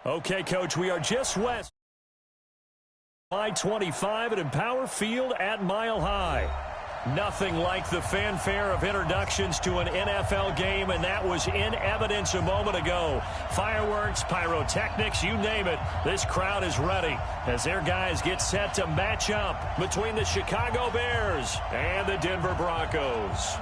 Okay, Coach, we are just west I-25 at Empower Field at Mile High. Nothing like the fanfare of introductions to an NFL game, and that was in evidence a moment ago. Fireworks, pyrotechnics, you name it. This crowd is ready as their guys get set to match up between the Chicago Bears and the Denver Broncos.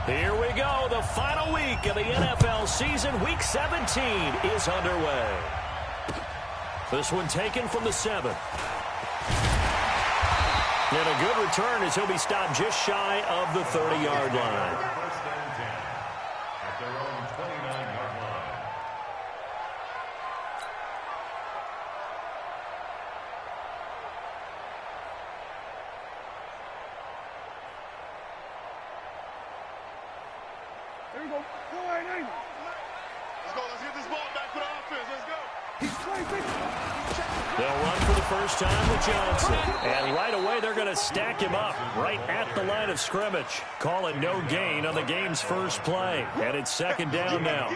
Here we go. The final week of the NFL season. Week 17 is underway. This one taken from the 7. And a good return as he'll be stopped just shy of the 30-yard line. First and 10 at their own 29-yard line. There we go. Let's go. Let's get this ball back for the offense. Let's go. They'll run for the first time with Johnson. And right away, they're going to stack him up right at the line of scrimmage. Call it no gain on the game's first play. And it's second down now.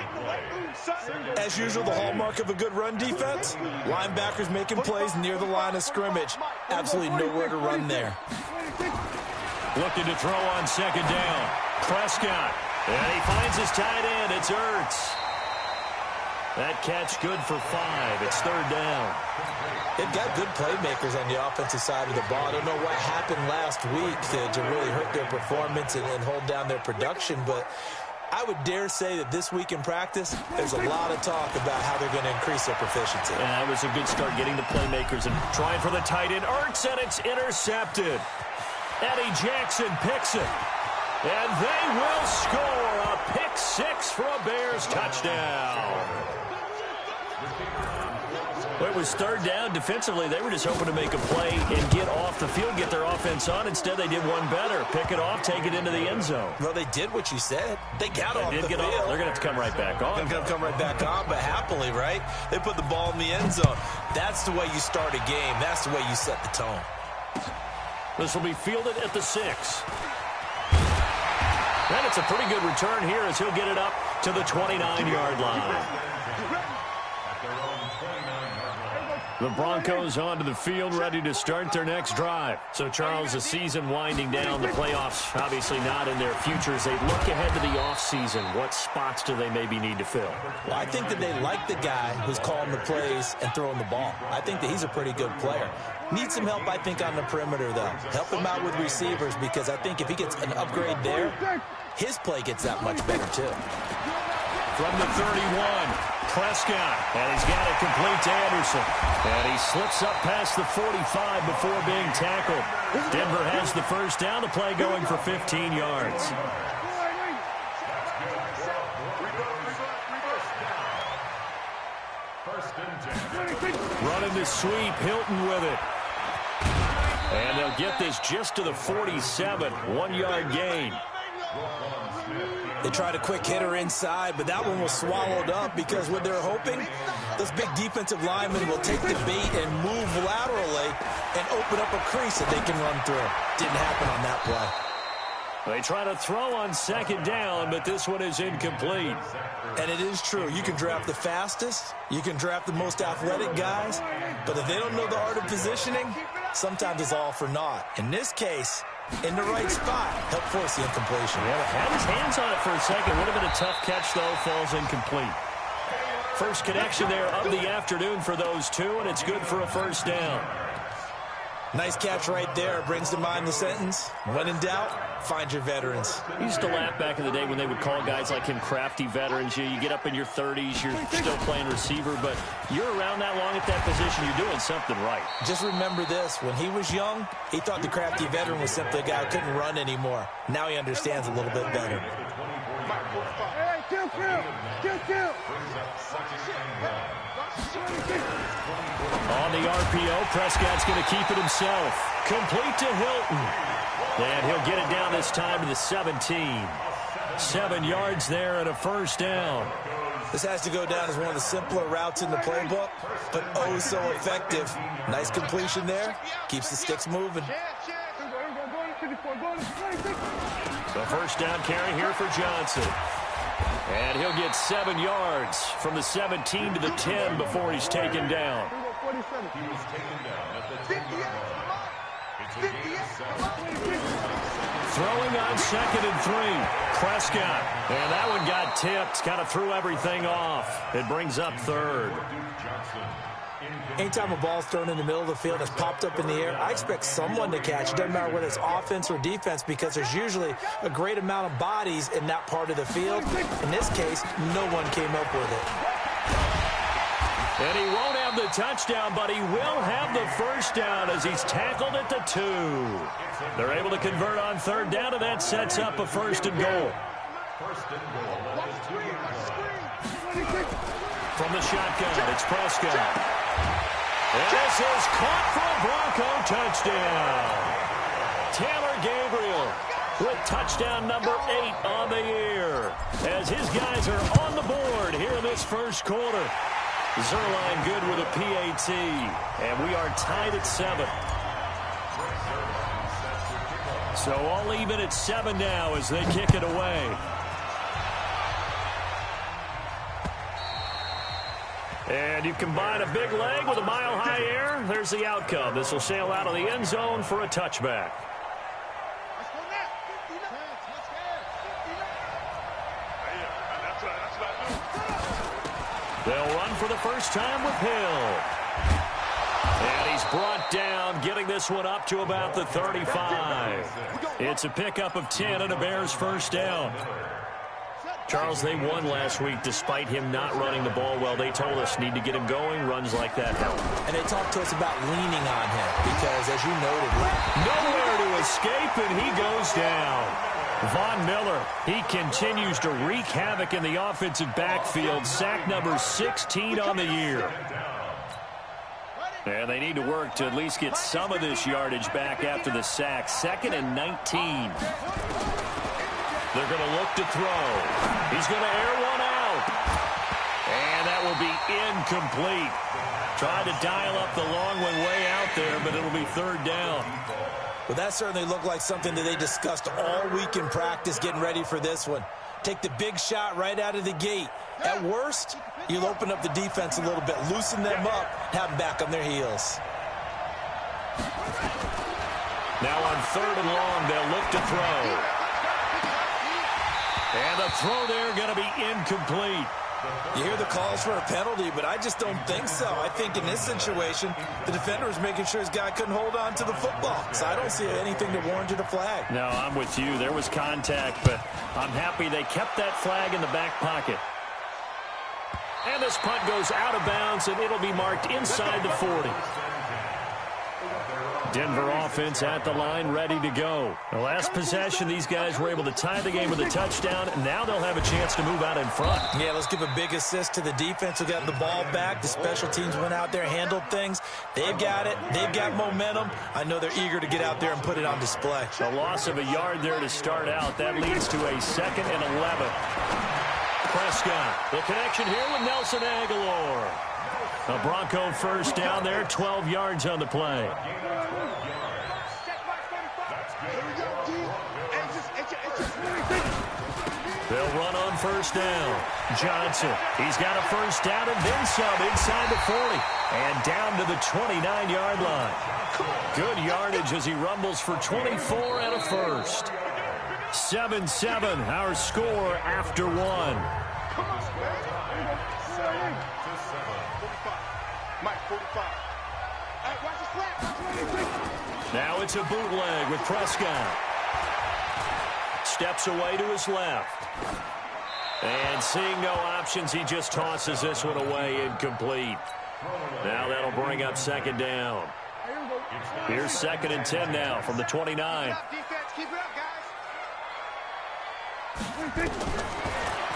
As usual, the hallmark of a good run defense, linebackers making plays near the line of scrimmage. Absolutely nowhere to run there. Looking to throw on second down. Prescott. And he finds his tight end. It's Ertz. That catch good for 5. It's third down. They've got good playmakers on the offensive side of the ball. I don't know what happened last week to really hurt their performance and hold down their production, but I would dare say that this week in practice, there's a lot of talk about how they're going to increase their proficiency. And that was a good start getting the playmakers and trying for the tight end. Ertz, and it's intercepted. Eddie Jackson picks it. And they will score a pick 6 for a Bears touchdown. It was third down. Defensively, they were just hoping to make a play and get off the field, get their offense on. Instead, they did one better. Pick it off, take it into the end zone. Well, they did what you said. They got off the field. They're going to have to come right back on. They're going to come right back on, but happily, right? They put the ball in the end zone. That's the way you start a game. That's the way you set the tone. This will be fielded at the 6. And it's a pretty good return here as he'll get it up to the 29-yard line. The Broncos onto the field, ready to start their next drive. So, Charles, the season winding down, the playoffs obviously not in their futures. They look ahead to the offseason. What spots do they maybe need to fill? Well, I think that they like the guy who's calling the plays and throwing the ball. I think that he's a pretty good player. Needs some help, I think, on the perimeter, though. Help him out with receivers, because I think if he gets an upgrade there, his play gets that much better, too. From the 31, Prescott, and he's got it complete to Anderson. And he slips up past the 45 before being tackled. Denver has the first down, the play going for 15 yards. Running the sweep, Hilton with it. And they'll get this just to the 47, 1-yard gain. They tried a quick hitter inside, but that one was swallowed up because what they're hoping, those big defensive linemen will take the bait and move laterally and open up a crease that they can run through. Didn't happen on that play. They try to throw on second down, but this one is incomplete. And it is true. You can draft the fastest. You can draft the most athletic guys. But if they don't know the art of positioning, sometimes it's all for naught. In this case, in the right spot, help force the incompletion. Yeah, had his hands on it for a second. Would have been a tough catch, though. Falls incomplete. First connection there of the afternoon for those two, and it's good for a first down. Nice catch right there. Brings to mind the sentence, when in doubt, find your veterans. I used to laugh back in the day when they would call guys like him crafty veterans. You get up in your 30s, you're still playing receiver, but you're around that long at that position, you're doing something right. Just remember this. When he was young, he thought the crafty veteran was simply a guy who couldn't run anymore. Now he understands a little bit better. On the RPO, Prescott's going to keep it himself. Complete to Hilton. And he'll get it down this time to the 17. 7 yards there and a first down. This has to go down as one of the simpler routes in the playbook, but oh so effective. Nice completion there. Keeps the sticks moving. So first down carry here for Johnson. And he'll get 7 yards from the 17 to the 10 before he's taken down. He was taken down at the 10-yard line. It's a gain of 7. Throwing on 2nd and 3. Prescott. And that one got tipped. Kind of threw everything off. It brings up 3rd. Anytime a ball's thrown in the middle of the field that's popped up in the air, I expect someone to catch. It doesn't matter whether it's offense or defense because there's usually a great amount of bodies in that part of the field. In this case, no one came up with it. And he won't have the touchdown, but he will have the first down as he's tackled at the 2. They're able to convert on 3rd down, and that sets up a 1st and goal. From the shotgun, it's Prescott. And this is caught for a Bronco touchdown. Taylor Gabriel with touchdown number 8 on the year as his guys are on the board here in this first quarter. Zerline good with a PAT, and we are tied at 7. So all even at 7 now as they kick it away. And you combine a big leg with a mile-high air, there's the outcome. This will sail out of the end zone for a touchback. They'll run for the first time with Hill. And he's brought down, getting this one up to about the 35. It's a pickup of 10 and a Bears first down. Charles, they won last week despite him not running the ball well. They told us need to get him going. Runs like that help. And they talked to us about leaning on him because, as you noted, nowhere to escape, and he goes down. Von Miller, he continues to wreak havoc in the offensive backfield. Sack number 16 on the year. And they need to work to at least get some of this yardage back after the sack. 2nd and 19. They're going to look to throw. He's going to air one out. And that will be incomplete. Tried to dial up the long one way out there, but it'll be 3rd down. Well, that certainly looked like something that they discussed all week in practice getting ready for this one. Take the big shot right out of the gate. At worst, you'll open up the defense a little bit, loosen them up, have them back on their heels. Now on 3rd and long, they'll look to throw. And the throw there going to be incomplete. You hear the calls for a penalty, but I just don't think so. I think in this situation, the defender was making sure his guy couldn't hold on to the football. So I don't see anything that warranted a flag. No, I'm with you. There was contact, but I'm happy they kept that flag in the back pocket. And this punt goes out of bounds, and it'll be marked inside the 40. Denver offense at the line, ready to go. The last possession, these guys were able to tie the game with a touchdown, and now they'll have a chance to move out in front. Yeah, let's give a big assist to the defense who got the ball back. The special teams went out there, handled things. They've got it. They've got momentum. I know they're eager to get out there and put it on display. A loss of a yard there to start out. That leads to a 2nd and 11. Prescott, the connection here with Nelson Aguilar. A Bronco first down there, 12 yards on the play. They'll run on first down. Johnson, he's got a first down and then some inside the 40 and down to the 29-yard line. Good yardage as he rumbles for 24 and a first. 7-7, our score after 1. Now it's a bootleg with Prescott. Steps away to his left. And seeing no options, he just tosses this one away, incomplete. Now that'll bring up 2nd down. Here's 2nd and 10 now from the 29.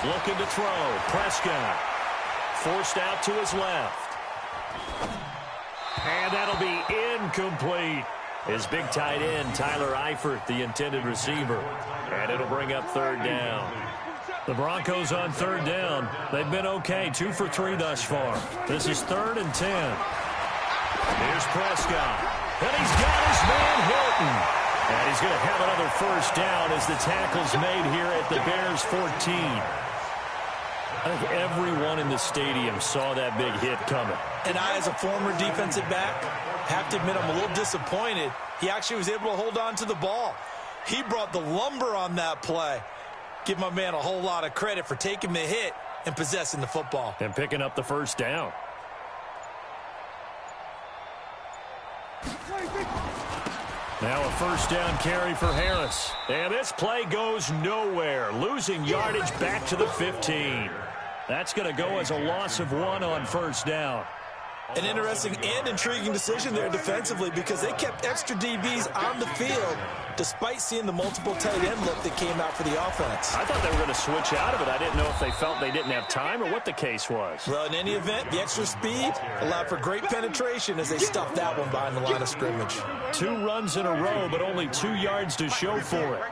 Looking to throw. Prescott forced out to his left. And that'll be incomplete. His big tight end, Tyler Eifert, the intended receiver. And it'll bring up 3rd down. The Broncos on 3rd down. They've been okay, 2 for 3 thus far. This is 3rd and 10. Here's Prescott. And he's got his man Hilton. And he's going to have another first down as the tackle's made here at the Bears 14. I think everyone in the stadium saw that big hit coming. And I, as a former defensive back, have to admit I'm a little disappointed. He actually was able to hold on to the ball. He brought the lumber on that play. Give my man a whole lot of credit for taking the hit and possessing the football. And picking up the first down. Now a first down carry for Harris. And this play goes nowhere. Losing yardage back to the 15. That's going to go as a loss of 1 on first down. An interesting and intriguing decision there defensively because they kept extra DBs on the field despite seeing the multiple tight end look that came out for the offense. I thought they were going to switch out of it. I didn't know if they felt they didn't have time or what the case was. Well, in any event, the extra speed allowed for great penetration as they stuffed that one behind the line of scrimmage. 2 runs in a row, but only 2 yards to show for it.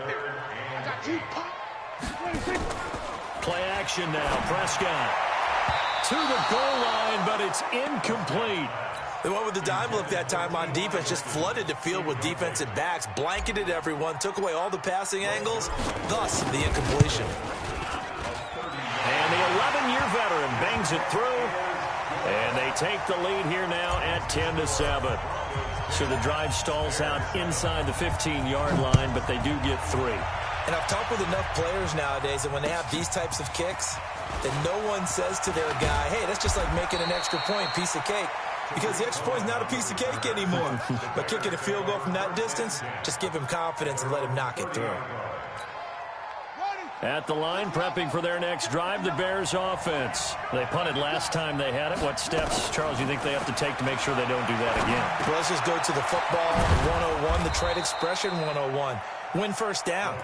Play action now. Prescott to the goal line, but it's incomplete. They went with the dime look that time on defense, just flooded the field with defensive backs, blanketed everyone, took away all the passing angles, thus the incompletion. And the 11-year veteran bangs it through, and they take the lead here now at 10-7. So the drive stalls out inside the 15-yard line, but they do get 3. And I've talked with enough players nowadays, and when they have these types of kicks, that no one says to their guy, hey, that's just like making an extra point, piece of cake. Because the extra point is not a piece of cake anymore. But kicking a field goal from that distance, just give him confidence and let him knock it through. At the line, prepping for their next drive, the Bears offense. They punted last time they had it. What steps, Charles, you think they have to take to make sure they don't do that again? Well, let's just go to the football 101, the trade expression 101. Win first down.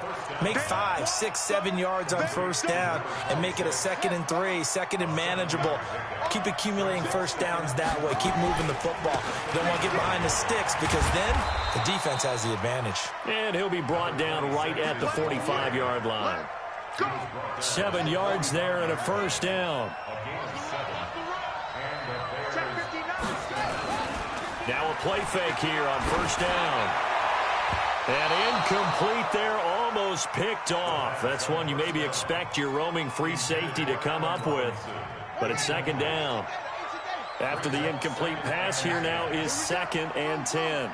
Make 5, 6, 7 yards on first down and make it a 2nd and 3, 2nd and manageable. Keep accumulating first downs that way. Keep moving the football. You don't want to get behind the sticks because then the defense has the advantage. And he'll be brought down right at the 45-yard line. 7 yards there and a first down. Now a play fake here on first down. And incomplete there, almost picked off. That's one you maybe expect your roaming free safety to come up with. But it's 2nd down. After the incomplete pass, here now is 2nd and 10.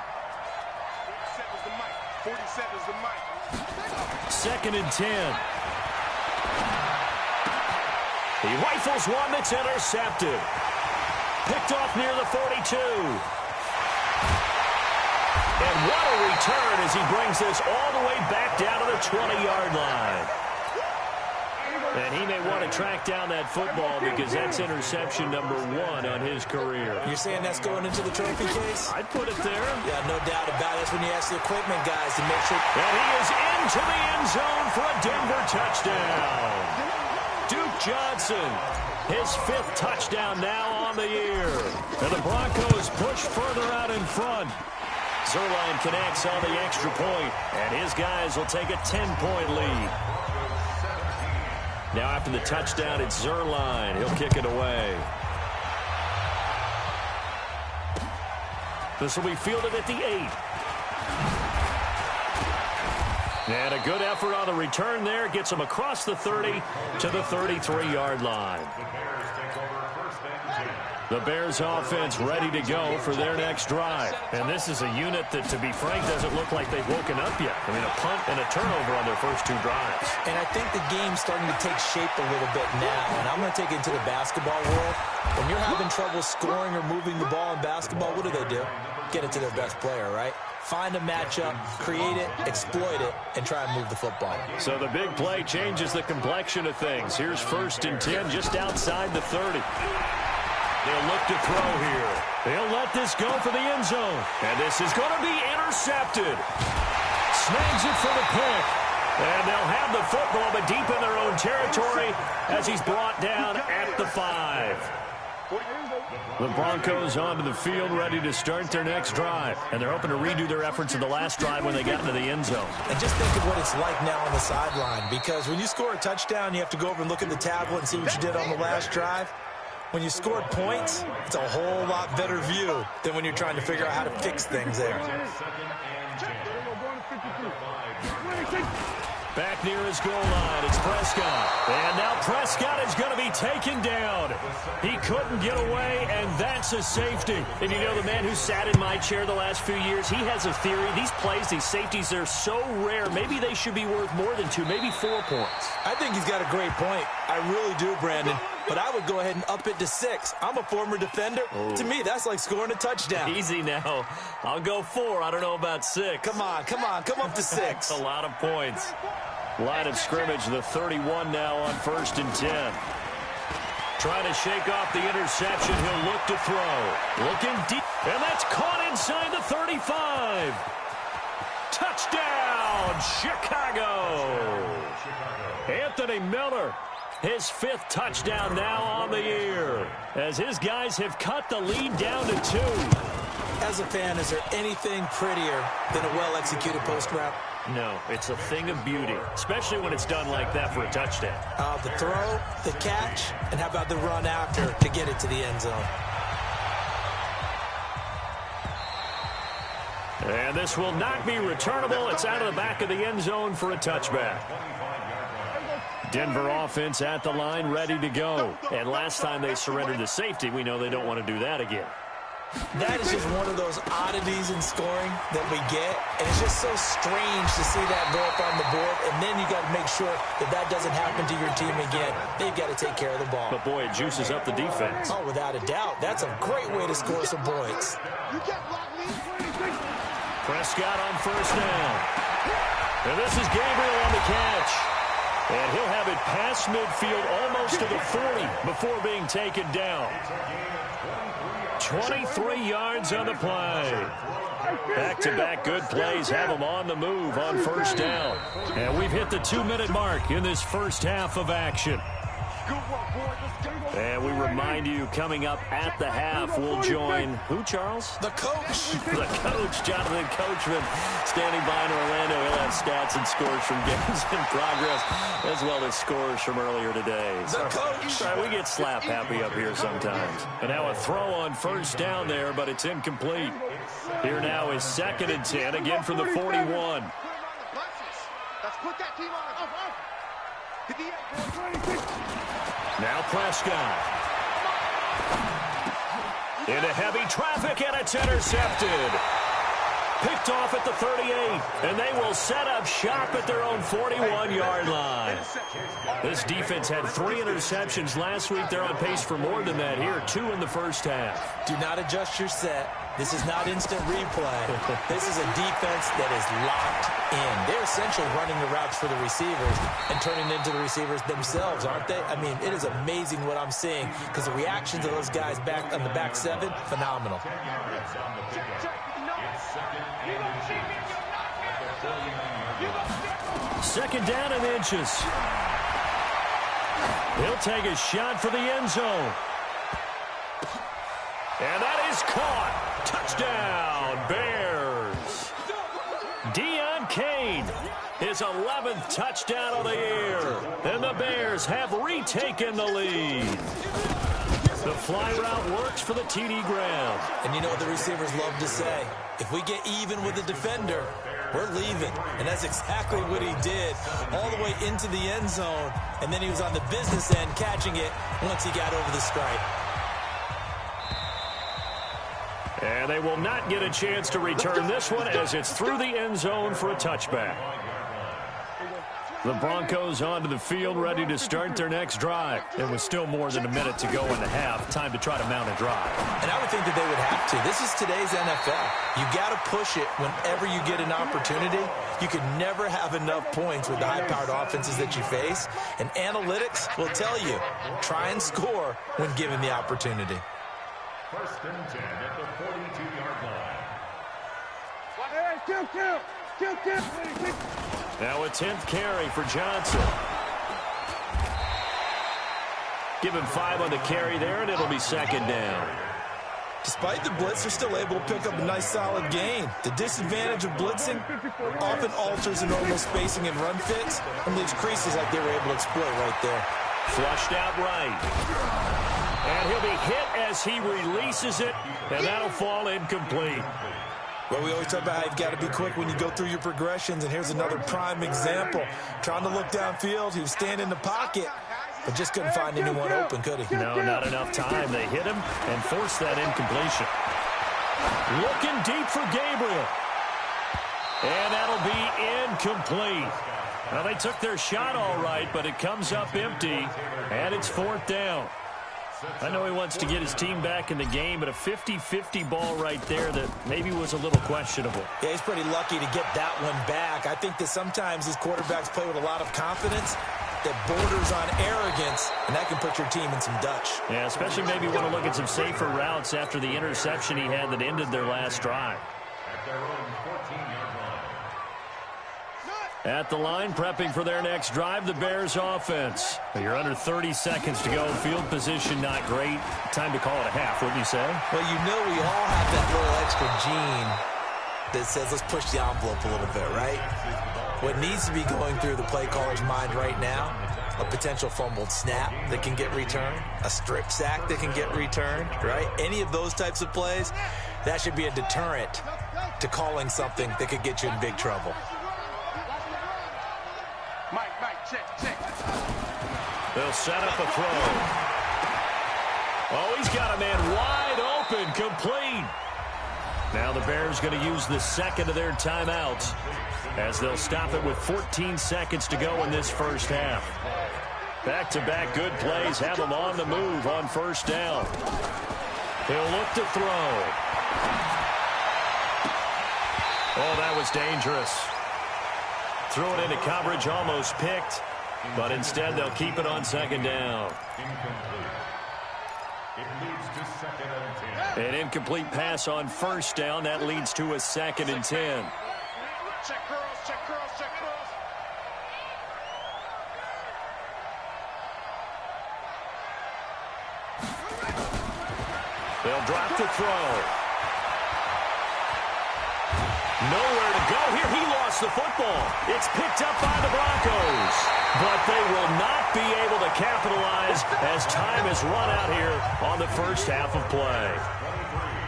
2nd and 10. He rifles one that's intercepted. Picked off near the 42. And what a return as he brings this all the way back down to the 20-yard line. And he may want to track down that football because that's interception number 1 on his career. You're saying that's going into the trophy case? I'd put it there. Yeah, no doubt about it. That's when you ask the equipment guys to make sure. And he is into the end zone for a Denver touchdown. Duke Johnson, his 5th touchdown now on the year. And the Broncos push further out in front. Zuerlein connects on the extra point, and his guys will take a 10-point lead. Now after the touchdown, it's Zuerlein. He'll kick it away. This will be fielded at the 8. And a good effort on the return there. Gets him across the 30 to the 33-yard line. The Bears offense ready to go for their next drive. And this is a unit that, to be frank, doesn't look like they've woken up yet. I mean, a punt and a turnover on their first 2 drives. And I think the game's starting to take shape a little bit now. And I'm going to take it into the basketball world. When you're having trouble scoring or moving the ball in basketball, what do? Get it to their best player, right? Find a matchup, create it, exploit it, and try and move the football. So the big play changes the complexion of things. Here's 1st and 10 just outside the 30. They'll look to throw here. They'll let this go for the end zone. And this is going to be intercepted. Snags it for the pick. And they'll have the football, but deep in their own territory as he's brought down at the 5. The Broncos onto the field ready to start their next drive. And they're hoping to redo their efforts in the last drive when they got into the end zone. And just think of what it's like now on the sideline. Because when you score a touchdown, you have to go over and look at the tablet and see what you did on the last drive. When you scored points, it's a whole lot better view than when you're trying to figure out how to fix things there. Back near his goal line, it's Prescott. And now Prescott is going to be taken down. He couldn't get away, and that's a safety. And you know, the man who sat in my chair the last few years, he has a theory. These plays, these safeties, they're so rare. Maybe they should be worth more than 2, maybe 4 points. I think he's got a great point. I really do, Brandon. But I would go ahead and up it to 6. I'm a former defender. Oh. To me, that's like scoring a touchdown. Easy now. I'll go 4. I don't know about 6. Come on. Come up to 6. That's a lot of points. Line of scrimmage, the 31 now on 1st and 10. Trying to shake off the interception. He'll look to throw. Looking deep. And that's caught inside the 35. Touchdown, Chicago. Anthony Miller. His 5th touchdown now on the year, as his guys have cut the lead down to 2. As a fan, is there anything prettier than a well-executed post route? No, it's a thing of beauty, especially when it's done like that for a touchdown. The throw, the catch, and how about the run after to get it to the end zone? And this will not be returnable. It's out of the back of the end zone for a touchback. Denver offense at the line, ready to go. And last time they surrendered the safety, we know they don't want to do that again. That is just one of those oddities in scoring that we get. And it's just so strange to see that go up on the board. And then you got to make sure that that doesn't happen to your team again. They've got to take care of the ball. But, boy, it juices up the defense. Oh, without a doubt. That's a great way to score some points. Prescott on 1st down. And this is Gabriel on the catch. And he'll have it past midfield almost to the 40 before being taken down. 23 yards on the play. Back-to-back good plays have them on the move on 1st down. And we've hit the 2-minute mark in this first half of action. And we remind you, coming up at the half, we'll join who, Charles? The coach. The coach, Jonathan Coachman, standing by in Orlando. He'll have stats and scores from games in progress, as well as scores from earlier today. The coach. Sorry, we get slap happy up here sometimes. And now a throw on 1st down there, but it's incomplete. Here now is 2nd and 10, again from the 41. Let's put that team on. Now Prescott. Into heavy traffic, and it's intercepted. Picked off at the 38, and they will set up shop at their own 41-yard line. This defense had 3 interceptions last week. They're on pace for more than that here, 2 in the first half. Do not adjust your set. This is not instant replay. This is a defense that is locked in. They're essentially running the routes for the receivers and turning into the receivers themselves, aren't they? I mean, it is amazing what I'm seeing because the reactions of those guys back on the back 7, phenomenal. Second down and inches. He'll take a shot for the end zone. And that is caught. Touchdown, Bears. Deion Kane, his 11th touchdown of the year. And the Bears have retaken the lead. The fly route works for the TD ground. And you know what the receivers love to say? If we get even with the defender, we're leaving. And that's exactly what he did all the way into the end zone. And then he was on the business end catching it once he got over the stripe. And they will not get a chance to return this one as it's through the end zone for a touchback. The Broncos onto the field, ready to start their next drive. It was still more than a minute to go in the half. Time to try to mount a drive. And I would think that they would have to. This is today's NFL. You got to push it whenever you get an opportunity. You can never have enough points with the high-powered offenses that you face. And analytics will tell you, try and score when given the opportunity. 1st and 10 at the 42-yard line. Now a 10th carry for Johnson. Give him 5 on the carry there, and it'll be 2nd down. Despite the blitz, they're still able to pick up a nice solid gain. The disadvantage of blitzing often alters the normal spacing and run fits and leaves creases like they were able to exploit right there. Flushed out right. And he'll be hit as he releases it, and that'll fall incomplete. Well, we always talk about how you've got to be quick when you go through your progressions, and here's another prime example. Trying to look downfield, he was standing in the pocket, but just couldn't find anyone open, could he? No, not enough time. They hit him and forced that incompletion. Looking deep for Gabriel. And that'll be incomplete. Well, they took their shot all right, but it comes up empty, and it's 4th down. I know he wants to get his team back in the game, but a 50-50 ball right there that maybe was a little questionable. Yeah, he's pretty lucky to get that one back. I think that sometimes these quarterbacks play with a lot of confidence that borders on arrogance, and that can put your team in some Dutch. Yeah, especially maybe want to look at some safer routes after the interception he had that ended their last drive. At their own 14-yard line. At the line, prepping for their next drive, the Bears offense. You're under 30 seconds to go. Field position not great. Time to call it a half, wouldn't you say? Well, you know we all have that little extra gene that says let's push the envelope a little bit, right? What needs to be going through the play caller's mind right now, a potential fumbled snap that can get returned, a strip sack that can get returned, right? Any of those types of plays, that should be a deterrent to calling something that could get you in big trouble. Check. They'll set up a throw. Oh, he's got a man wide open, complete. Now the Bears going to use the second of their timeouts as they'll stop it with 14 seconds to go in this first half. Back-to-back good plays have them on the move on 1st down. He'll look to throw. Oh, that was dangerous. Threw it into coverage, almost picked, but instead they'll keep it on 2nd down. Incomplete. It leads to 2nd and 10. An incomplete pass on 1st down. That leads to a 2nd and 10. Check girls. They'll drop the throw. Nowhere to go here. He lost the football. It's picked up by the Broncos. But they will not be able to capitalize as time has run out here on the first half of play.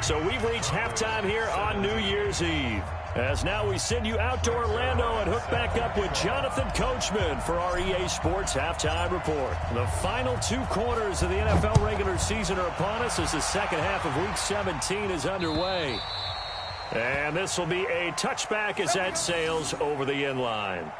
So we've reached halftime here on New Year's Eve. As now we send you out to Orlando and hook back up with Jonathan Coachman for our EA Sports Halftime Report. The final 2 quarters of the NFL regular season are upon us as the second half of Week 17 is underway. And this will be a touchback as that sails over the end line.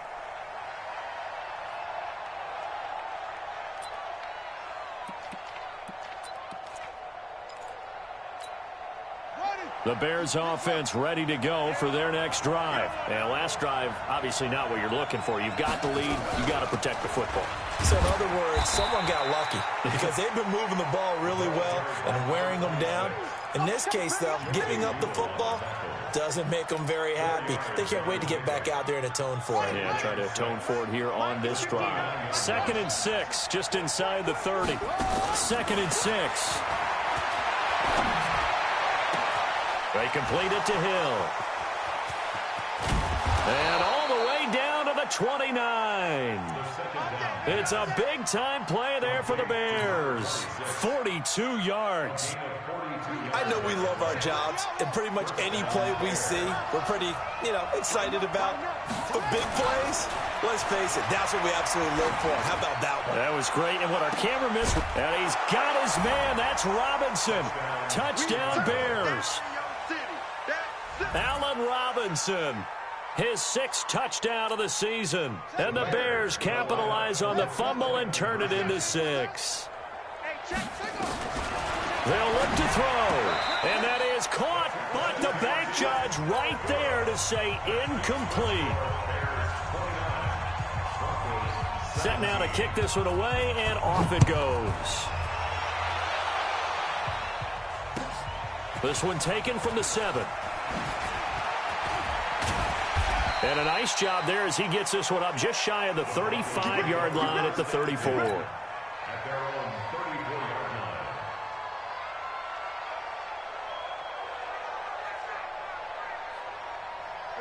The Bears offense ready to go for their next drive. And last drive, obviously not what you're looking for. You've got the lead. You've got to protect the football. So in other words, someone got lucky because they've been moving the ball really well and wearing them down. In this case, though, giving up the football doesn't make them very happy. They can't wait to get back out there and atone for it. Yeah, try to atone for it here on this drive. 2nd and 6, just inside the 30. 2nd and 6. They complete it to Hill. And all the way down to the 29. It's a big-time play there for the Bears. 42 yards. I know we love our jobs, and pretty much any play we see, we're pretty, excited about. But big plays, let's face it, that's what we absolutely live for. How about that one? That was great, and what our camera missed, and he's got his man. That's Robinson. Touchdown, Bears. Allen Robinson, his 6th touchdown of the season. And the Bears capitalize on the fumble and turn it into 6. They'll look to throw, and that is caught, but the bank judge right there to say incomplete. Set now to kick this one away, and off it goes. This one taken from the 7. And a nice job there as he gets this one up just shy of the 35-yard line at the 34. At their own 34-yard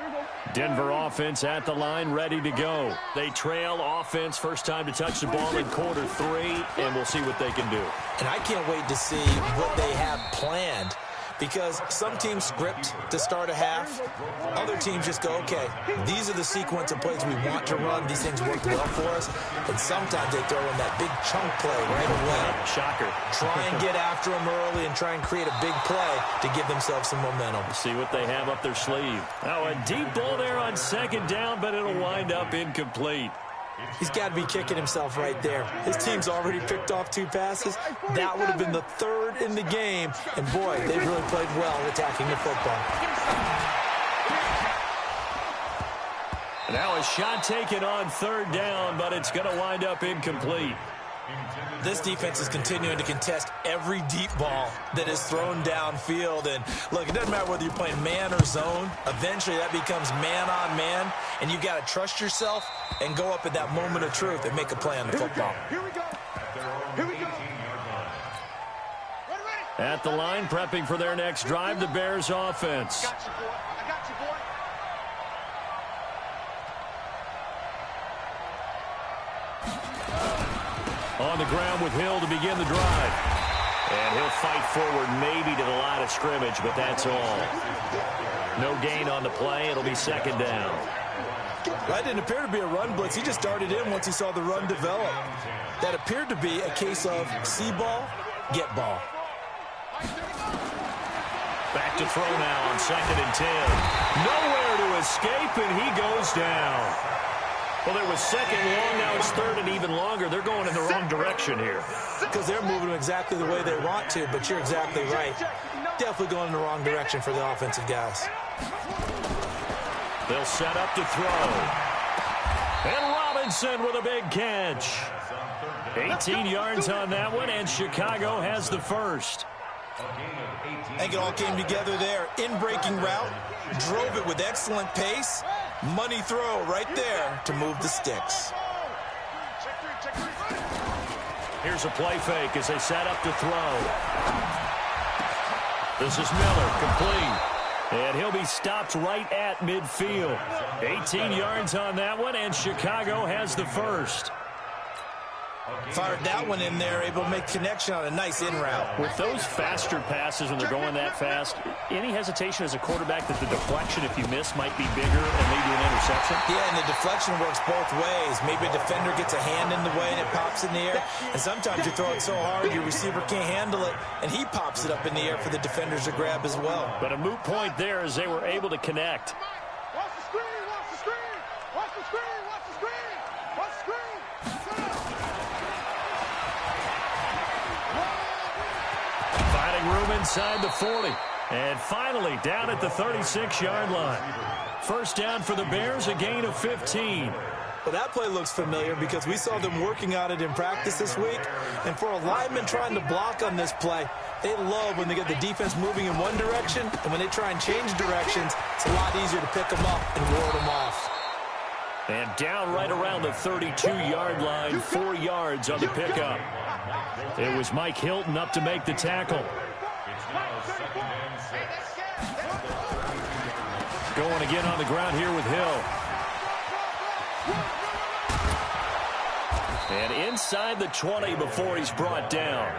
line. Denver offense at the line, ready to go. They trail offense, first time to touch the ball in quarter 3, and we'll see what they can do. And I can't wait to see what they have planned, because some teams script to start a half. Other teams just go, okay, these are the sequence of plays we want to run. These things work well for us. And sometimes they throw in that big chunk play right away. Shocker. Try and get after them early and try and create a big play to give themselves some momentum. See what they have up their sleeve. Now a deep ball there on second down, but it'll wind up incomplete. He's got to be kicking himself right there. His team's already picked off 2 passes. That would have been the 3rd in the game. And, boy, they've really played well attacking the football. Now a shot taken on 3rd down, but it's going to wind up incomplete. This defense is continuing to contest every deep ball that is thrown downfield. And, look, it doesn't matter whether you're playing man or zone. Eventually that becomes man on man, and you've got to trust yourself and go up at that moment of truth and make a play on the football. Here we go. Here we go. At the line, prepping for their next drive, the Bears offense. I got you, boy. I got you, boy. On the ground with Hill to begin the drive. And he'll fight forward maybe to the line of scrimmage, but that's all. No gain on the play. It'll be 2nd down. That didn't appear to be a run blitz. He just darted in once he saw the run develop. That appeared to be a case of see ball, get ball. Back to throw now on 2nd and 10. Nowhere to escape, and he goes down. Well, there was 2nd long, now it's 3rd and even longer. They're going in the wrong direction here. Because they're moving exactly the way they want to, but you're exactly right. Definitely going in the wrong direction for the offensive guys. They'll set up to throw. And Robinson with a big catch. 18 yards on that one, and Chicago has the first. I think it all came together there. In-breaking route, drove it with excellent pace. Money throw right there to move the sticks. Here's a play fake as they set up to throw. This is Miller, complete. And he'll be stopped right at midfield. 18 yards on that one, and Chicago has the first. Fired that one in there, able to make connection on a nice in route. With those faster passes when they're going that fast, any hesitation as a quarterback that the deflection, if you miss, might be bigger and lead to an interception? Yeah, and the deflection works both ways. Maybe a defender gets a hand in the way and it pops in the air. And sometimes you throw it so hard your receiver can't handle it, and he pops it up in the air for the defenders to grab as well. But a moot point there as they were able to connect. Watch the screen, watch the screen. Watch the screen, watch the screen. Watch the screen. Finding room inside the 40. And finally, down at the 36-yard line. First down for the Bears, a gain of 15. Well, that play looks familiar because we saw them working on it in practice this week. And for a lineman trying to block on this play, they love when they get the defense moving in one direction. And when they try and change directions, it's a lot easier to pick them up and ward them off. And down right around the 32-yard line, 4 yards on the pickup. It was Mike Hilton up to make the tackle. Going again on the ground here with Hill. And inside the 20 before he's brought down.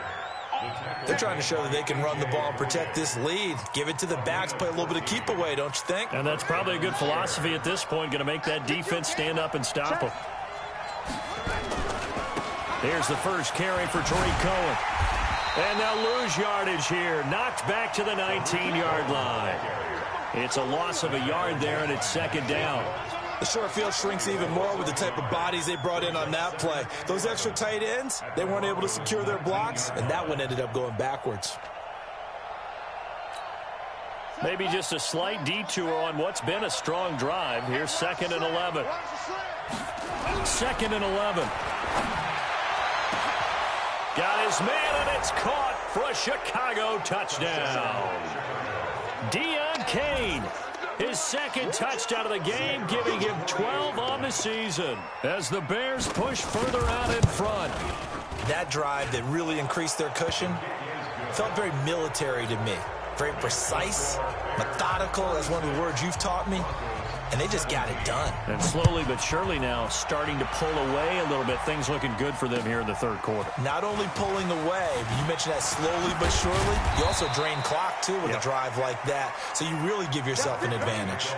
They're trying to show that they can run the ball and protect this lead. Give it to the backs, play a little bit of keep away, don't you think? And that's probably a good philosophy at this point, going to make that defense stand up and stop them. Here's the first carry for Tariq Cohen. And they'll lose yardage here. Knocked back to the 19-yard line. It's a loss of a yard there, and it's 2nd down. The short field shrinks even more with the type of bodies they brought in on that play. Those extra tight ends, they weren't able to secure their blocks, and that one ended up going backwards. Maybe just a slight detour on what's been a strong drive. Here's 2nd and 11. 2nd and 11. Got his man, and it's caught for a Chicago touchdown. Deion Kane, his 2nd touchdown of the game, giving him 12 on the season as the Bears push further out in front. That drive that really increased their cushion felt very military to me. Very precise, methodical, as one of the words you've taught me. and they just got it done. And slowly but surely now starting to pull away a little bit. Things looking good for them here in the third quarter. Not only pulling away, but you mentioned that slowly but surely, you also drain clock, too, with a drive like that. So you really give yourself an advantage.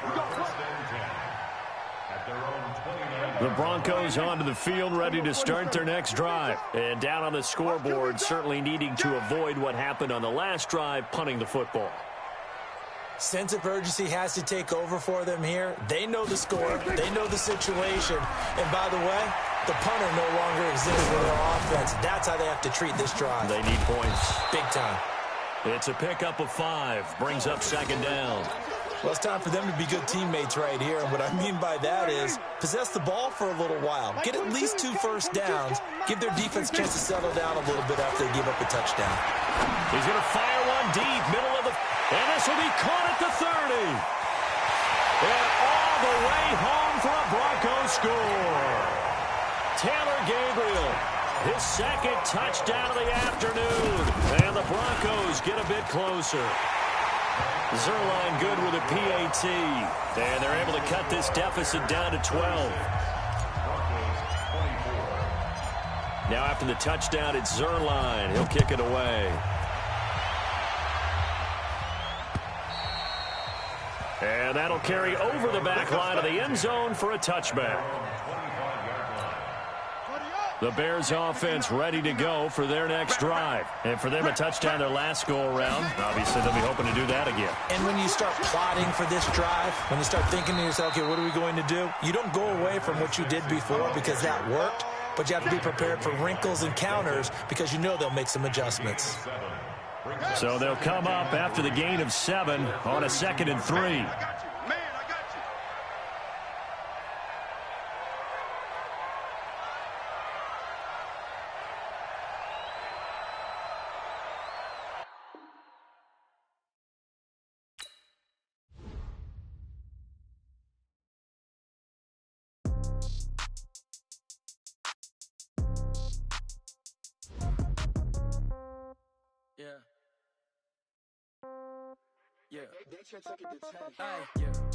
The Broncos onto the field, ready to start their next drive. And down on the scoreboard, certainly needing to avoid what happened on the last drive, punting the football. Sense of urgency has to take over for them here. They know the score. They know the situation. And by the way, the punter no longer exists for their offense. That's how they have to treat this drive. They need points. Big time. It's a pickup of 5. Brings up second down. Well, it's time for them to be good teammates right here. And what I mean by that is possess the ball for a little while. Get at least 2 first downs. Give their defense a chance to settle down a little bit after they give up a touchdown. He's going to fire one deep, middle of the... And this will be caught at the 30. And all the way home for a Broncos score. Taylor Gabriel, his second touchdown of the afternoon. And the Broncos get a bit closer. Zerline good with a PAT. And they're able to cut this deficit down to 12. Now after the touchdown, it's Zerline. He'll kick it away. And that'll carry over the back line of the end zone for a touchback. The Bears offense ready to go for their next drive. And for them, a touchdown their last go-around. Obviously, they'll be hoping to do that again. And when you start plotting for this drive, when you start thinking to yourself, okay, what are we going to do? You don't go away from what you did before because that worked, but you have to be prepared for wrinkles and counters because you know they'll make some adjustments. So they'll come up after the gain of 7 on a 2nd and 3.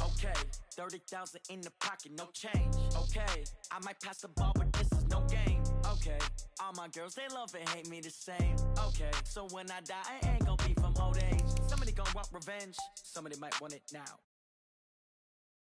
Okay, 30,000 in the pocket, no change. Okay, I might pass the ball, but this is no game. Okay, all my girls, they love and hate me the same. Okay, so when I die, I ain't gonna be from old age. Somebody gonna want revenge, somebody might want it now.